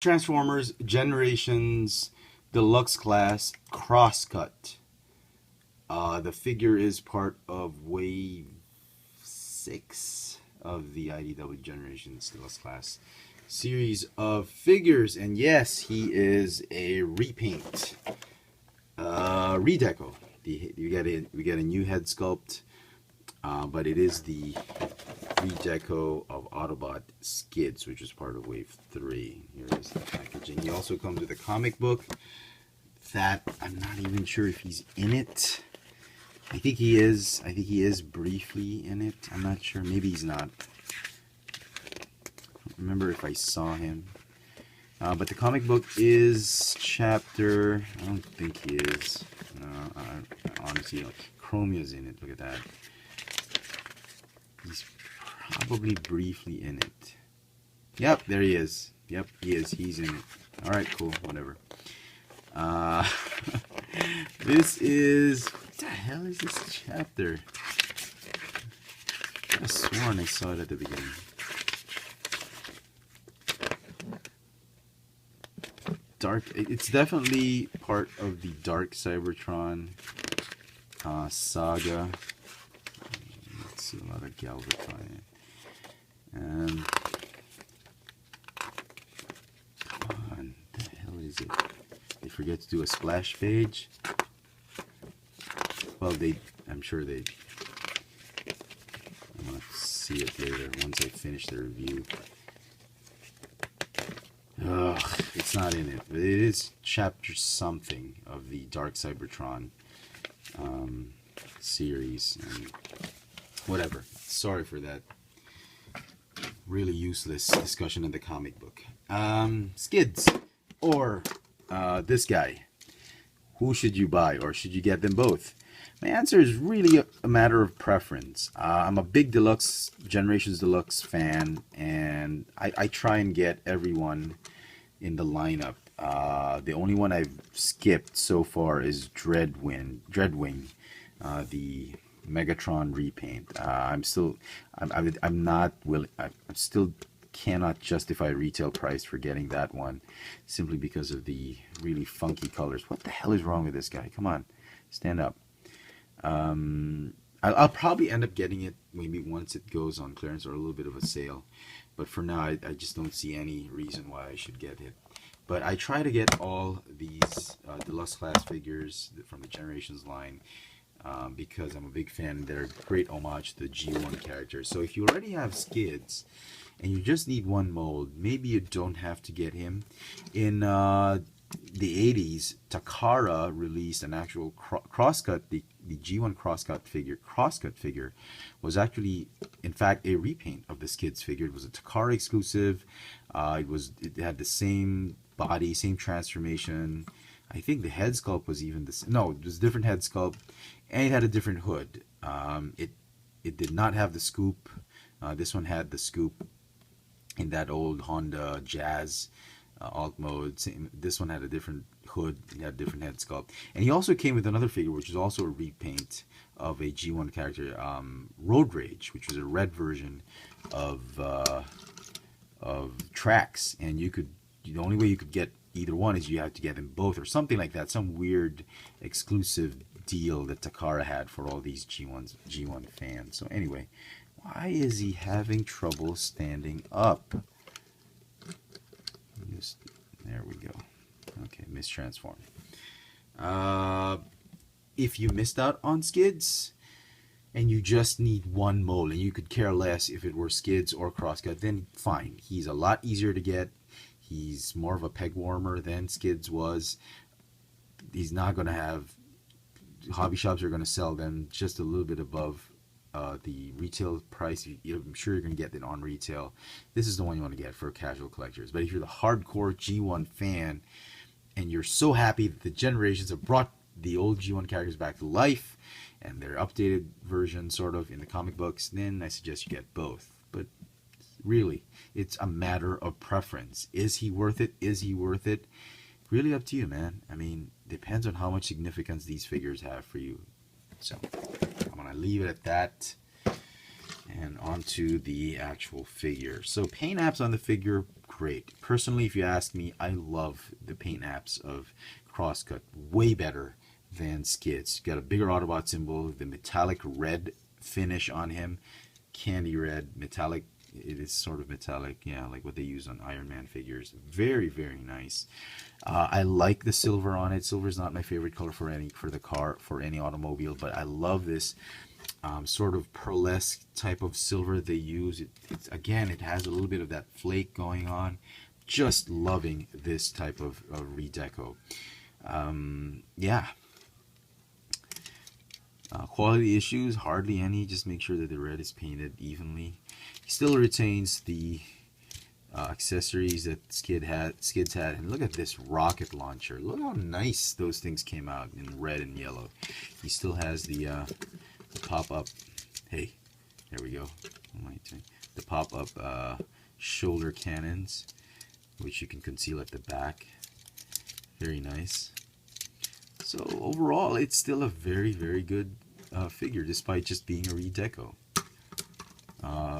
Transformers Generations Deluxe Class Crosscut. The figure is part of Wave 6 of the IDW Generations Deluxe Class series of figures. And yes, he is a repaint. Redeco. We get a new head sculpt, but it is the redeco of Autobot Skids, which is part of Wave 3. Here is the packaging. He also comes with a comic book that I'm not even sure if he's in it. I think he is. I think he is briefly in it. I'm not sure. Maybe he's not. I don't remember if I saw him. But the comic book is chapter... I don't think he is. No, honestly, Chromia's in it. Look at that. He's probably briefly in it. Yep, there he is. Yep, he is. He's in it. Alright, cool. Whatever. This is... What the hell is this chapter? I could have sworn I saw it at the beginning. Dark... It's definitely part of the Dark Cybertron saga. Let's see, a lot of Galvatron. Come on, what the hell is it? They forget to do a splash page. Well, I'm sure I'm gonna see it later once I finish the review. Ugh, it's not in it, but it is chapter something of the Dark Cybertron series, and whatever. Sorry for that really useless discussion in the comic book. Skids, or this guy. Who should you buy, or should you get them both? My answer is really a matter of preference. I'm a big Generations Deluxe fan, and I try and get everyone in the lineup. The only one I've skipped so far is Dreadwing, the Megatron repaint. I'm not willing. I still cannot justify retail price for getting that one, simply because of the really funky colors. What the hell is wrong with this guy? Come on, stand up. I'll probably end up getting it maybe once it goes on clearance or a little bit of a sale, but for now I just don't see any reason why I should get it. But I try to get all these deluxe class figures from the Generations line because I'm a big fan. They're a great homage to the G1 characters. So if you already have Skids and you just need one mold, maybe you don't have to get him. In the 80s, Takara released an actual crosscut. The G1 crosscut figure was actually, in fact, a repaint of the Skids figure. It was a Takara exclusive. It had the same body, same transformation. I think the head sculpt was even the same. No, it was a different head sculpt, and it had a different hood. It did not have the scoop. This one had the scoop in that old Honda Jazz alt mode. This one had a different hood. It had a different head sculpt, and he also came with another figure, which is also a repaint of a G1 character, Road Rage, which was a red version of Trax, and the only way you could get either one is you had to get them both, or something like that. Some weird exclusive deal that Takara had for all these G1 fans. So anyway, why is he having trouble standing up? There we go. Okay, mistransform. If you missed out on Skids and you just need one mold and you could care less if it were Skids or Crosscut, then fine. He's a lot easier to get. He's more of a peg warmer than Skids was. He's not going to have... Hobby shops are going to sell them just a little bit above the retail price. I'm sure you're going to get it on retail. This is the one you want to get for casual collectors. But if you're the hardcore G1 fan and you're so happy that the Generations have brought the old G1 characters back to life and their updated version sort of in the comic books, then I suggest you get both. But really, it's a matter of preference. Is he worth it? Is he worth it? Really up to you, man. I mean, depends on how much significance these figures have for you. So I'm going to leave it at that. And onto the actual figure. So paint apps on the figure, great. Personally, if you ask me, I love the paint apps of Crosscut way better than Skids. Got a bigger Autobot symbol, the metallic red finish on him, candy red, metallic. It is sort of metallic, yeah, like what they use on Iron Man figures. Very, very nice. I like the silver on it. Silver is not my favorite color for any automobile, but I love this sort of pearlesque type of silver they use. Again, it has a little bit of that flake going on. Just loving this type of redeco. Yeah. Quality issues, hardly any. Just make sure that the red is painted evenly. He still retains the accessories that Skids had. And look at this rocket launcher. Look how nice those things came out in red and yellow. He still has the pop-up. Hey, there we go. The pop-up shoulder cannons, which you can conceal at the back. Very nice. So overall, it's still a very, very good figure, despite just being a redeco.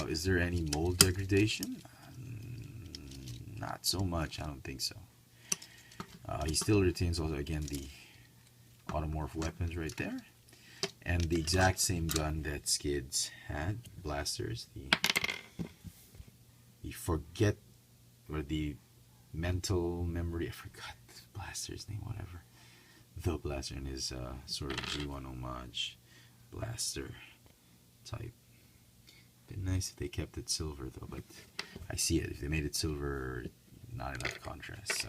Is there any mold degradation? Not so much, I don't think so. He still retains also, again, the automorph weapons right there. And the exact same gun that Skids had, blasters, the mental memory, I forgot the blaster's name, whatever. The blaster in his sort of G1 homage blaster type. Been nice if they kept it silver though, but I see it. If they made it silver, not enough contrast.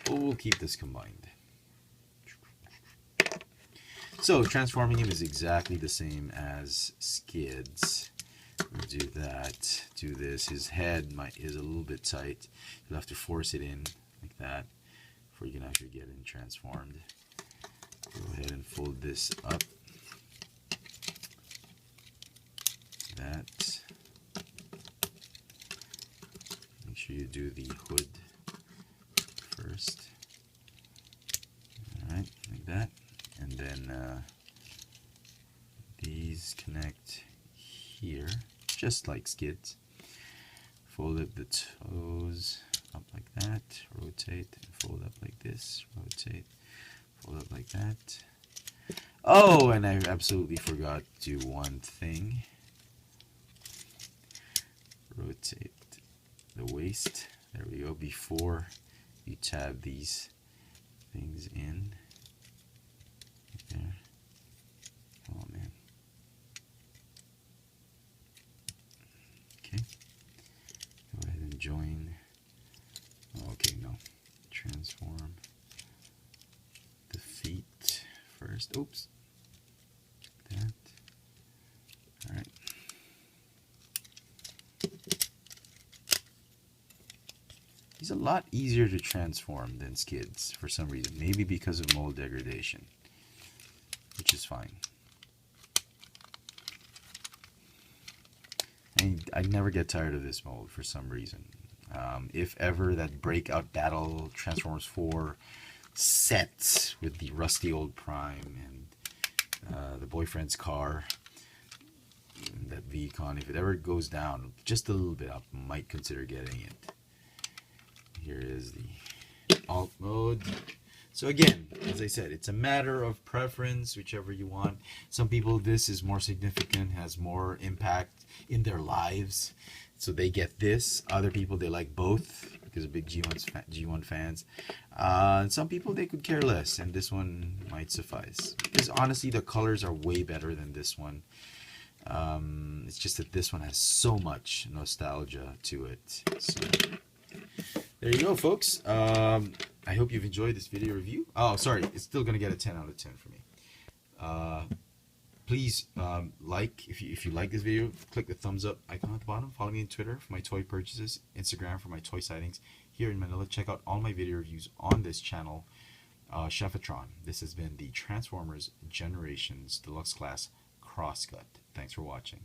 So we'll keep this combined. So transforming him is exactly the same as Skids. We'll do that. Do this. His head is a little bit tight. You'll have to force it in like that before you can actually get it transformed. Go ahead and fold this up. That. Make sure you do the hood first. Alright, like that. And then these connect here, just like Skids. Fold up the toes up like that, rotate, and fold up like this, rotate, fold up like that. Oh, and I absolutely forgot to do one thing. Rotate the waist, there we go, before you tab these things in. Right there. Oh man. Okay. Go ahead and join. Oh, okay, no. Transform the feet first. Oops. Like that. Alright. He's a lot easier to transform than Skids for some reason. Maybe because of mold degradation, which is fine. I never get tired of this mold for some reason. If ever that Breakout Battle Transformers 4 set with the rusty old Prime and the boyfriend's car, that VCon, if it ever goes down just a little bit, I might consider getting it. Here is the alt mode. So again, as I said, it's a matter of preference, whichever you want. Some people, this is more significant, has more impact in their lives, so they get this. Other people, they like both because of big G1 fans. And some people, they could care less, and this one might suffice. Because honestly, the colors are way better than this one. It's just that this one has so much nostalgia to it. So there you go, folks. I hope you've enjoyed this video review. Oh, sorry, it's still gonna get a 10 out of 10 for me. Please like, if you like this video, click the thumbs up icon at the bottom. Follow me on Twitter for my toy purchases, Instagram for my toy sightings here in Manila. Check out all my video reviews on this channel, Chefatron. This has been the Transformers Generations Deluxe Class Crosscut. Thanks for watching.